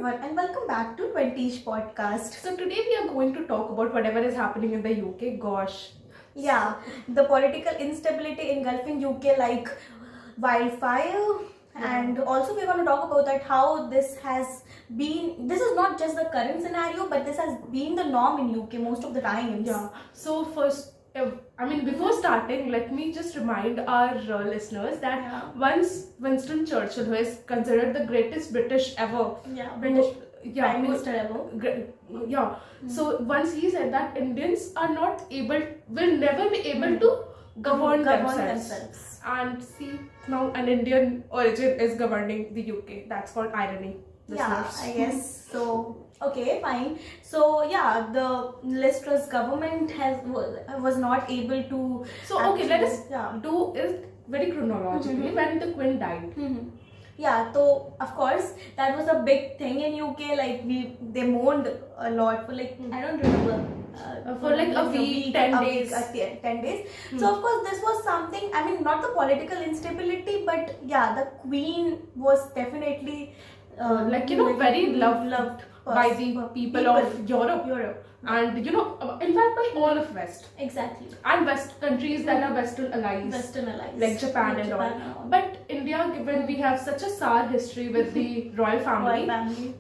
everyone and welcome back to 20ish podcast. So today we are going to talk about whatever is happening in the UK. Gosh. Yeah, the political instability engulfing UK like wildfire. And also we're going to talk about that how this is not just the current scenario, but this has been the norm in UK most of the times. Yeah. So first, before starting, let me just remind our listeners that once Winston Churchill, who is considered the greatest British ever, Prime Minister ever. So once he said that Indians will never be able to govern themselves. And see, now an Indian origin is governing the UK. That's called irony. Yeah, I guess so. Okay, fine. So yeah, the Liz Truss government was not able to. So okay, let us do it very chronologically when the Queen died. Yeah, so of course that was a big thing in UK. Like they mourned a lot for like I don't remember. For like a week, 10 days. 10 days. So of course this was something. I mean, not the political instability, but yeah, the Queen was definitely very loved by the people of Europe. And in fact by all of West. Exactly. And West countries that are Western allies. Like Japan and all. But India, given we have such a sour history with the royal family.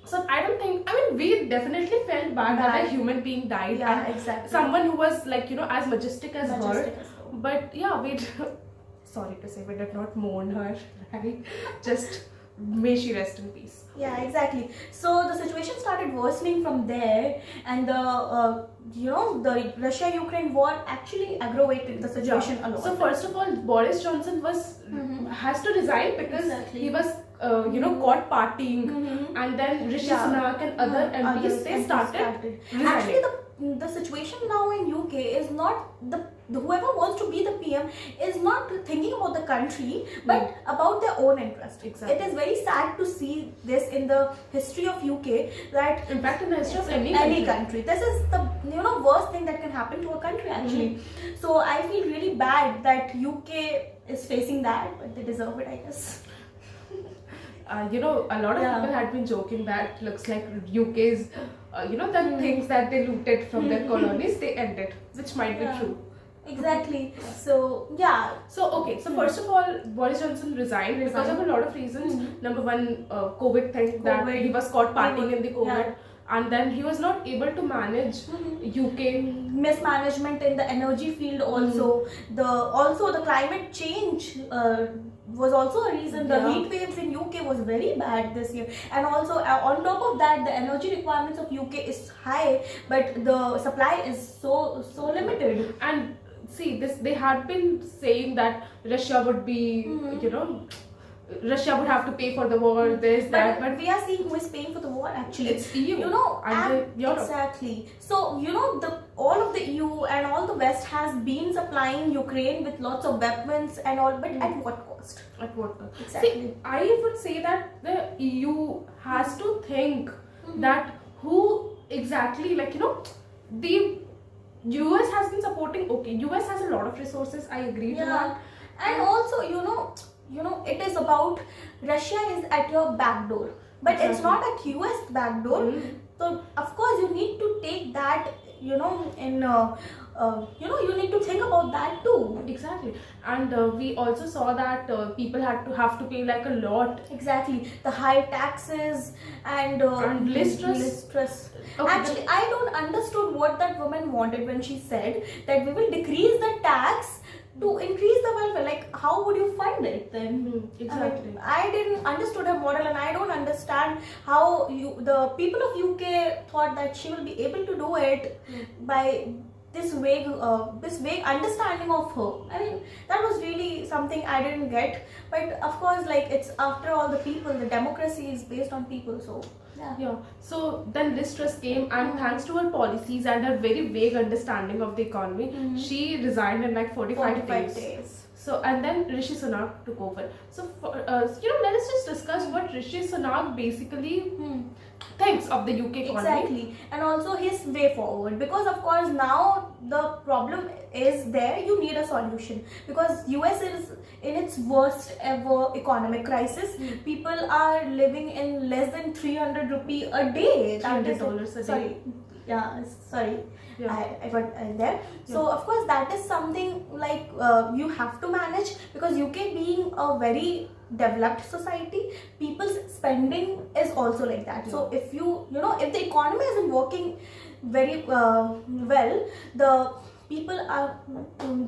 So I don't think, we definitely felt bad that a human being died. Yeah, and exactly. Someone who was as majestic as her. But yeah, sorry to say, we did not mourn her, right? Just may she rest in peace. Yeah, exactly. So the situation started worsening from there, and the Russia-Ukraine war actually aggravated the situation a lot. So first of all, Boris Johnson has to resign because he was caught partying, and then Rishi Sunak and other MPs they started resigning. Actually, the situation now in UK is not whoever wants to be the PM is not thinking about the country but about their own interest. Exactly. It is very sad to see this in the history of UK that in fact in the history of any country. This is the worst thing that can happen to a country actually. So I feel really bad that UK is facing that, but they deserve it, I guess. A lot of people had been joking that looks like UK's the things that they looted from their colonies they ended, which might be true. Exactly. So yeah. So first of all, Boris Johnson resigned because of a lot of reasons. Number one, COVID thing, that he was caught partying in the COVID. And then he was not able to manage UK. Mismanagement in the energy field also. The climate change was also a reason. The heat waves in UK was very bad this year. And also on top of that, the energy requirements of UK is high, but the supply is so limited. And see, they had been saying that Russia would be, Russia would have to pay for the war, But we are seeing who is paying for the war actually. It's EU. And Europe. Exactly. So, all of the EU and all the West has been supplying Ukraine with lots of weapons and all, but at what cost? At what cost? Exactly. See, I would say that the EU has to think that who exactly, the US has been supporting, US has a lot of resources, I agree to that. And also, it is about Russia is at your back door, but it's not at US back door. So of course you need to take that, you need to think about that too. Exactly. And we also saw that people have to pay like a lot. Exactly. The high taxes and Liz Truss. Actually, I don't understood what that woman wanted when she said that we will decrease the tax to increase the welfare. Like, how would you fund it then? Exactly. I didn't understood her model, and I don't understand how the people of UK thought that she will be able to do it by this vague understanding of her. I mean, that was really something I didn't get. But of course, it's after all the people, the democracy is based on people. So yeah. So then Liz Truss came, and thanks to her policies and her very vague understanding of the economy, she resigned in 45 days. So, and then Rishi Sunak took over. So, let us just discuss what Rishi Sunak basically thinks of the UK economy. Exactly, and also his way forward, because of course now the problem is there. You need a solution because US is in its worst ever economic crisis. People are living in less than 300 rupee a day. $300 a day. Sorry. Yeah. I got there. So of course that is something like you have to manage, because UK being a very developed society, people's spending is also like that. So if if the economy isn't working very well, the people are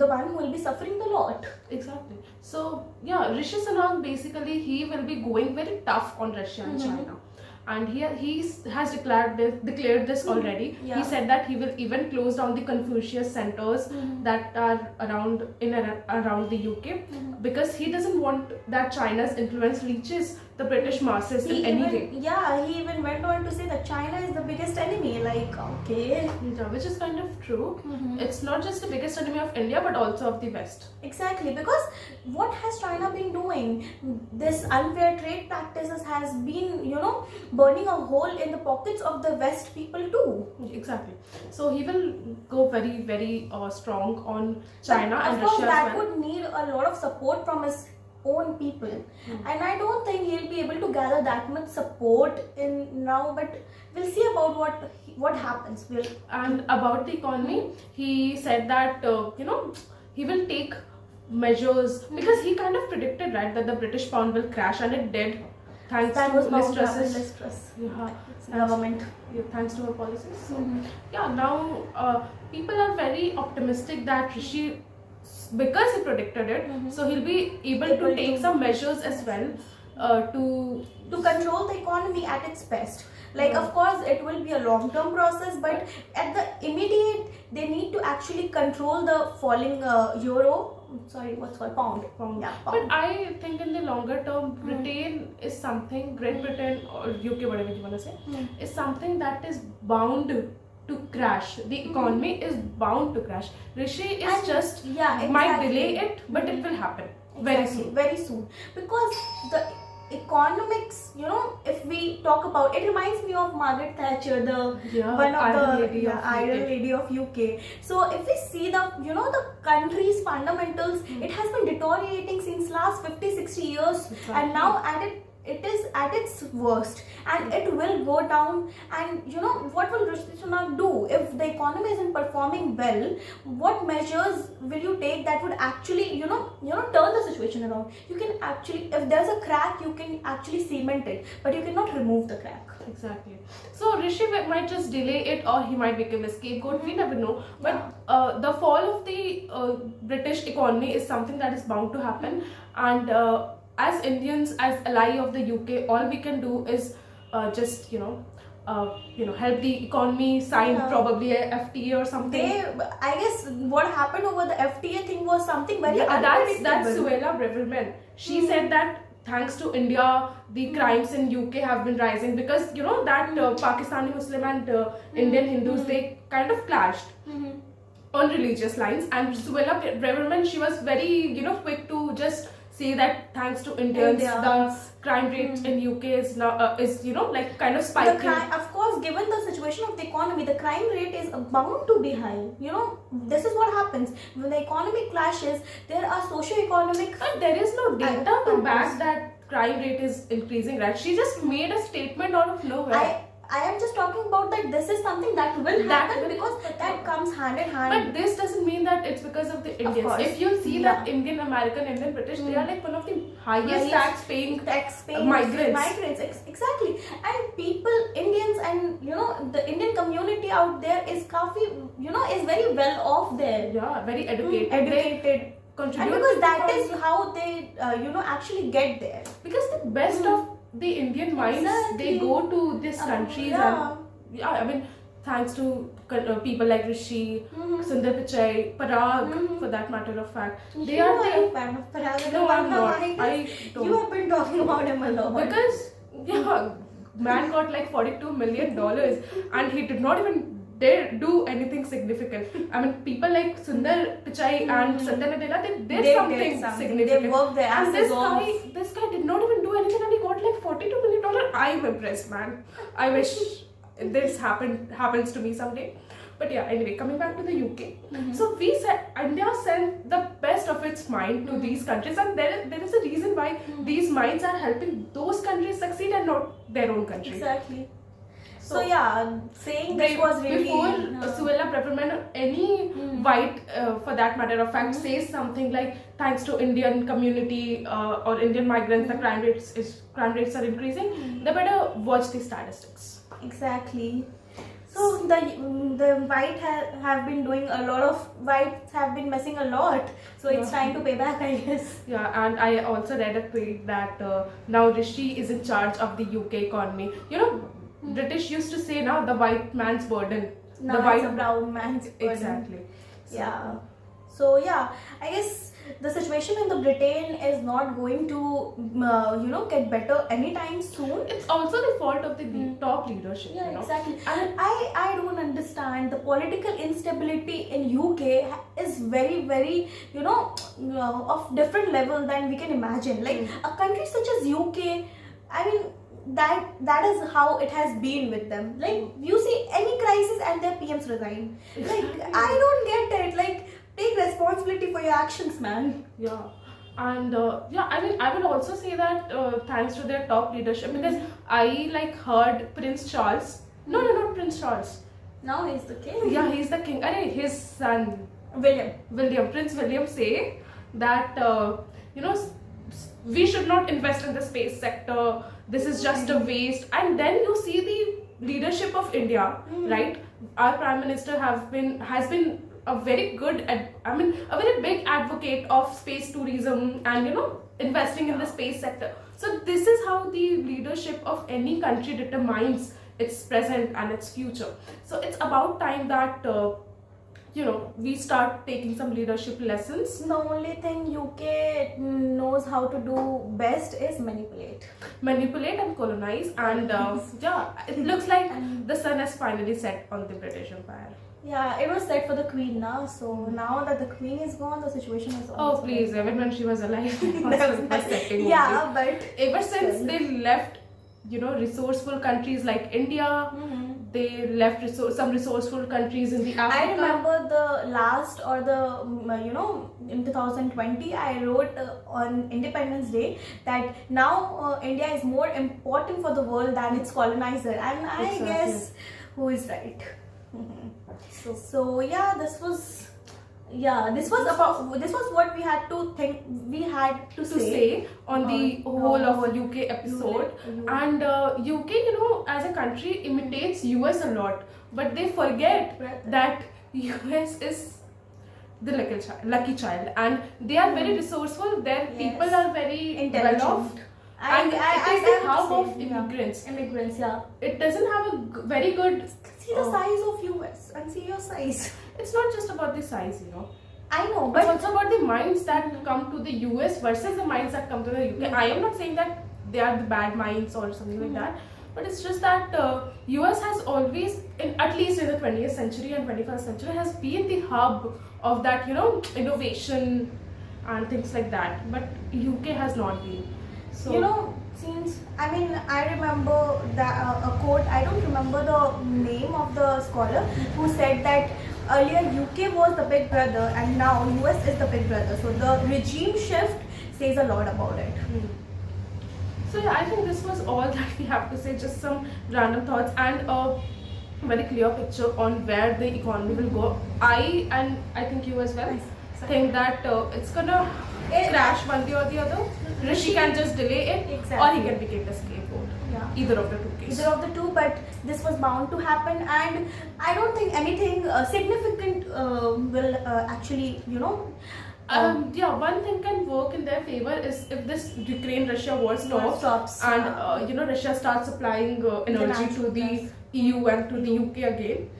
the one who will be suffering the lot. Exactly. So Rishi Sunak basically he will be going very tough on Russia and China. And he has declared this already. He said that he will even close down the Confucius centers that are around the UK, because he doesn't want that China's influence reaches the British masses in any way. Yeah, he even went on to say that China is the biggest enemy. Like, okay. Yeah, which is kind of true. It's not just the biggest enemy of India, but also of the West. Exactly, because what has China been doing? This unfair trade practices has been, burning a hole in the pockets of the West people too. Exactly. So he will go very, very strong on China and Russia. Of course, that would need a lot of support from his own people, and I don't think he'll be able to gather that much support in now. But we'll see about what happens. And about the economy, he said that he will take measures, because he kind of predicted, right, that the British pound will crash, and it did. Thanks to Liz Truss's government. Thanks to her policies. Now people are very optimistic that Rishi, because he predicted it, so he'll be able to take some measures as well to control the economy at its best. Like, of course, it will be a long-term process, but at the immediate, they need to actually control the falling euro. Sorry, what's called pound. Yeah, pound. But I think in the longer term, Britain is something, Great Britain or UK, whatever you want to say, is something that is bound to crash. The economy is bound to crash. Rishi is might delay it, but it will happen very soon. Because the economics, if we talk about it, reminds me of Margaret Thatcher, the Iron Lady of UK. So if we see the country's fundamentals, it has been deteriorating since last 50-60 years, and now it is at its worst, and it will go down. And what will Rishi Sunak do if the economy isn't performing well? What measures will you take that would actually turn the situation around? You can actually, if there's a crack, you can actually cement it, but you cannot remove the crack. Exactly. So Rishi might just delay it, or he might become a scapegoat. We never know. But the fall of the British economy is something that is bound to happen, and as Indians, as ally of the UK, all we can do is just help the economy, sign probably a FTA or something. I guess what happened over the FTA thing was something very unpredictable. That's Suella Braverman. She said that thanks to India, the crimes in UK have been rising, because that Pakistani Muslim and Indian Hindus, they kind of clashed on religious lines, and Suella Braverman, she was very quick to just say that thanks to Indians, the crime rate in UK is now like kind of spiking. Of course, given the situation of the economy, the crime rate is bound to be high. This is what happens when the economy clashes. There are socio-economic, but there is no data to back that crime rate is increasing, right? She just made a statement out of nowhere. I am just talking about that this is something that will happen, because that comes hand in hand. But this doesn't mean that it's because of the Indians. If you see that Indian American, Indian British, they are like one of the highest tax paying migrants. Exactly. And people, Indians, and the Indian community out there is is very well off there. Yeah, very educated. And because that is how they actually get there. Because the best of the Indian minds, they go to these countries, and I mean, thanks to people like Rishi, Sundar Pichai, Parag, for that matter of fact. They are a fan of Parag. No, I'm not. I don't. You have been talking about him a lot. Because man got like $42 million, and he did not even they do anything significant. I mean, people like Sundar Pichai and Satya Nadella, they did something significant. They worked their and asses off. This guy did not even do anything, and he got like $42 million. I'm impressed, man. I wish this happens to me someday. But yeah, anyway, coming back to the UK. So we said India sent the best of its mind to these countries, and there is a reason why these minds are helping those countries succeed and not their own country. Exactly. So yeah, saying this was really... Before Suella Braverman or any white, for that matter of fact, says something like, thanks to Indian community or Indian migrants, the crime rates are increasing, they better watch the statistics. Exactly. So the whites have been messing a lot. So it's time to pay back, I guess. Yeah, and I also read a tweet that now Rishi is in charge of the UK economy. You know, British used to say now the white man's burden. Now it's a brown man's burden. Exactly. Yeah. So yeah, I guess the situation in the Britain is not going to get better anytime soon. It's also the fault of the top leadership. Yeah, exactly. And I don't understand, the political instability in UK is very, very of different level than we can imagine. Like a country such as UK, I mean, that is how it has been with them. Like you see any crisis and their PMs resign. Like I don't get it. Like take responsibility for your actions, man. Yeah. And I mean, I will also say that thanks to their top leadership, because I heard Prince Charles. No, not Prince Charles. Now he's the king. Yeah, he's the king. His son Prince William say that we should not invest in the space sector. This is just a waste. And then you see the leadership of India, right? Our Prime Minister has been a very good, a very big advocate of space tourism and investing in the space sector. So this is how the leadership of any country determines its present and its future. So it's about time that we start taking some leadership lessons. The only thing UK knows how to do best is manipulate And colonize, and it looks like the sun has finally set on the British Empire. Yeah, it was set for the Queen now, so now that the Queen is gone, the situation is Oh please, even when she was alive, yeah, but ever since they left, resourceful countries like India, they left some resourceful countries in the Africa. I remember the last or in 2020 I wrote on Independence Day that now India is more important for the world than its colonizer, and I guess who is right. So yeah, this was what we had to think. We had to say on the whole of a UK episode. And UK, as a country, imitates US a lot, but they forget that US is the lucky child, and they are very resourceful. Their people are very well off. And it is the hub of immigrants. It doesn't have a very good... See the size of US and see your size. It's not just about the size, I know, but it's also about the minds that come to the US versus the minds that come to the UK. I am not saying that they are the bad minds or something like that, but it's just that US has always, at least in the 20th century and 21st century, has been the hub of that, innovation and things like that. But UK has not been. So I remember that a quote. I don't remember the name of the scholar who said that earlier UK was the big brother and now US is the big brother. So the regime shift says a lot about it. So yeah, I think this was all that we have to say. Just some random thoughts and a very clear picture on where the economy will go. I think you as well think that it's gonna crash one day or the other. Rishi can just delay it, or he can become the scapegoat. Yeah. Either of the two cases. Either of the two, but this was bound to happen, and I don't think anything significant will actually, one thing can work in their favor is if this Ukraine-Russia war stops and Russia starts supplying energy to the EU and to the UK again.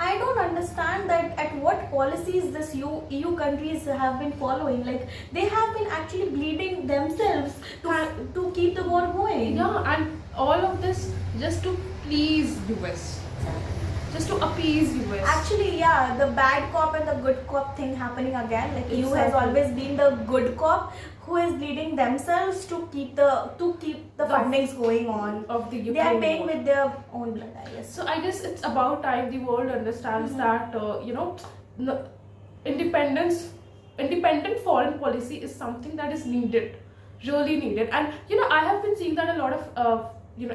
I don't understand that at what policies this EU countries have been following. Like they have been actually bleeding themselves to keep the war going. Yeah, and all of this just to please US. just to appease US. Actually, yeah, the bad cop and the good cop thing happening again. Like EU has always been the good cop who is leading themselves to keep the fundings going on Of the Ukraine They are paying war. with their own blood, I guess. So I guess it's about time the world understands that independent foreign policy is something that is needed, really needed. And I have been seeing that a lot of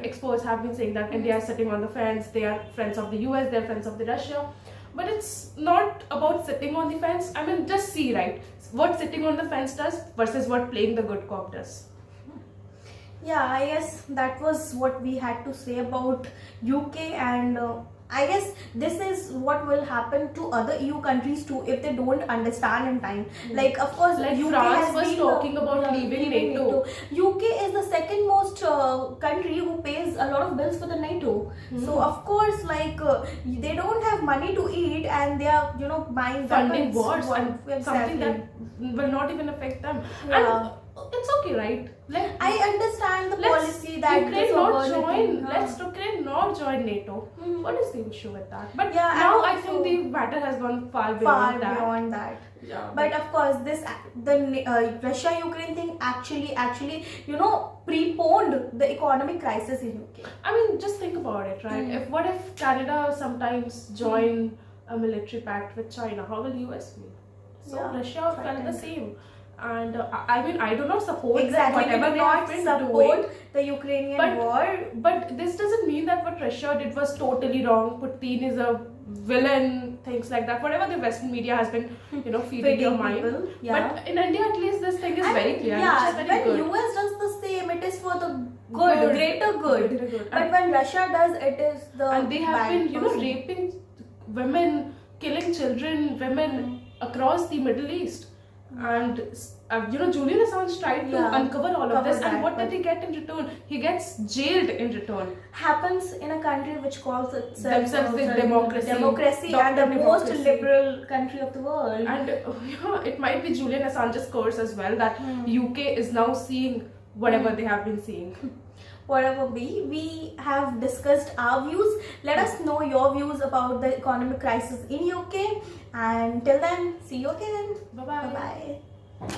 experts have been saying that India is sitting on the fence. They are friends of the US, they are friends of the Russia. But it's not about sitting on the fence. I mean, just see, right, what sitting on the fence does versus what playing the good cop does. Yeah, I guess that was what we had to say about UK, and I guess this is what will happen to other EU countries too if they don't understand in time. Like, of course, Like UK France has was been talking about leaving NATO. UK is the second most country who pays a lot of bills for the NATO. So of course, like they don't have money to eat, and they are buying Funding weapons. wars and Exactly. something that will not even affect them. Yeah. And it's okay, right? Like, I understand the policy that Ukraine the not sovereignty- join. Let's Ukraine not join NATO. What is the issue with that? But Yeah, now and I think also- the matter has gone far far beyond that. beyond that. Yeah, But of course, the Russia-Ukraine thing actually preponed the economic crisis in UK. I mean, just think about it, right? What if Canada sometimes join a military pact with China? How will US feel? So Yeah, Russia felt the frightened. same. And I mean, I do not support Exactly, we whatever do they have not been support doing. the Ukrainian war. But this doesn't mean that what Russia did was totally wrong. Putin is a villain, things like that. Whatever the Western media has been, feeding your mind. people, yeah. But in India, at least, this thing is And very clear. Yeah, which is very when good. US does the same, it is for the greater good. Greater good. But when Russia does, it is the And they have bad been, person. raping women, killing children, women across the Middle East. And Julian Assange tried to uncover all of this, and what did he get in return? He gets jailed in return. Happens in a country which calls itself Themselves the democracy. and the Dr. most democracy. liberal country of the world. And it might be Julian Assange's curse as well that UK is now seeing whatever they have been seeing. Whatever be, we have discussed our views. Let us know your views about the economic crisis in UK, and till then, see you again. Bye bye. Bye bye.